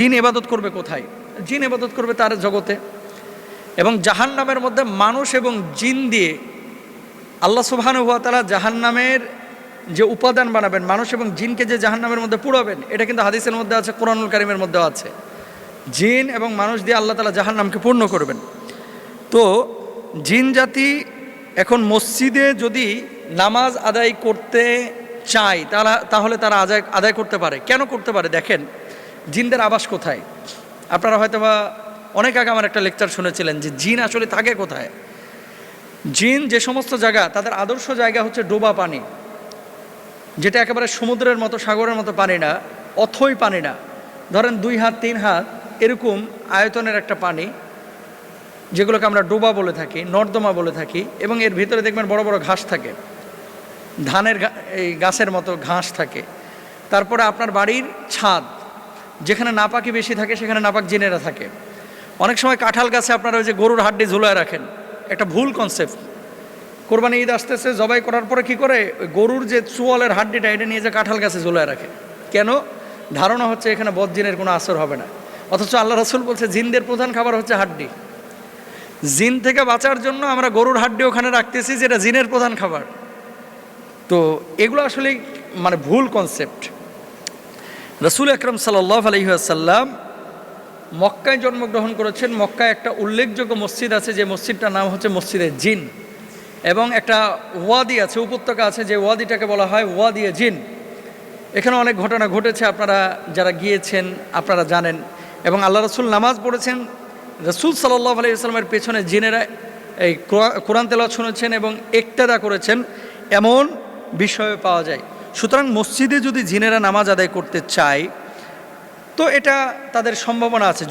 জিন ইবাদত করবে কোথায়? জিন ইবাদত করবে তার জগতে। এবং জাহান্নামের মধ্যে মানুষ এবং জিন দিয়ে আল্লাহ সুবহানাহু ওয়া তাআলা জাহান্নামের যে উপাদান বানাবেন, মানুষ এবং জিনকে যে জাহান্নামের মধ্যে পুড়াবেন, এটা কিন্তু হাদিসের মধ্যে আছে, কোরআনুল কারীমের মধ্যেও আছে। জিন এবং মানুষ দিয়ে আল্লাহ তাআলা জাহান্নামকে পূর্ণ করবেন। তো জিন জাতি এখন মসজিদে যদি নামাজ আদায় করতে চায় তাহলে তারা আদায় করতে পারে। কেন করতে পারে? দেখেন, জিনদের আবাস কোথায়? আপনারা হয়তো বা অনেক আগে আমার একটা লেকচার শুনেছিলেন যে জিন আসলে থাকে কোথায়। জিন যে সমস্ত জায়গা, তাদের আদর্শ জায়গা হচ্ছে ডোবা পানি, যেটা একেবারে সমুদ্রের মতো, সাগরের মতো পানি না, অথই পানি না, ধরেন 2 হাত 3 হাত এরকম আয়তনের একটা পানি, যেগুলোকে আমরা ডোবা বলে থাকি, নর্দমা বলে থাকি। এবং এর ভিতরে দেখবেন বড় বড় ঘাস থাকে, ধানের এই গাছের মতো ঘাস থাকে। তারপরে আপনার বাড়ির ছাদ, যেখানে নাপাকি বেশি থাকে সেখানে নাপাক জিনেরা থাকে। অনেক সময় কাঁঠাল গাছে আপনারা ওই যে গরুর হাড্ডি ঝুলায় রাখেন, একটা ভুল কনসেপ্ট। কোরবানি ঈদ আসতেছে, জবাই করার পরে কি করে, ওই গরুর যে চুয়ালের হাড্ডিটা এটা নিয়ে যে কাঁঠাল গাছে ঝুলায় রাখে। কেন? ধারণা হচ্ছে এখানে বদ জিনের কোনো আসর হবে না। অথচ আল্লাহ রাসূল বলছে জিনদের প্রধান খাবার হচ্ছে হাড্ডি। জিন থেকে বাঁচার জন্য আমরা গরুর হাড্ডি ওখানে রাখতেছি, যেটা জিনের প্রধান খাবার। তো এগুলো আসলে মানে ভুল কনসেপ্ট। রাসূল আকরাম সাল্লাল্লাহু আলাইহি ওয়াসাল্লাম মক্কায় জন্মগ্রহণ করেছেন। মক্কায় একটা উল্লেখযোগ্য মসজিদ আছে, যে মসজিদটার নাম হচ্ছে মসজিদে জিন। এবং একটা ওয়াদি আছে, উপত্যকা আছে, যে ওয়াদিটাকে বলা হয় ওয়াদিয়ে জিন। এখানে অনেক ঘটনা ঘটেছে, আপনারা যারা গিয়েছেন আপনারা জানেন। এবং আল্লাহ রাসূল নামাজ পড়েছেন, রাসূল সাল্লাল্লাহু আলাইহি ওয়াসাল্লামের পেছনে জিনেরা এই কোরআন তেলাওয়াত শুনেছেন এবং ইক্তেদা করেছেন, এমন বিষয় পাওয়া যায়। সুতরাং মসজিদে যদি জিনেরা নামাজ আদায় করতে চায় তো এটা তাদের সম্ভাবনা আছে।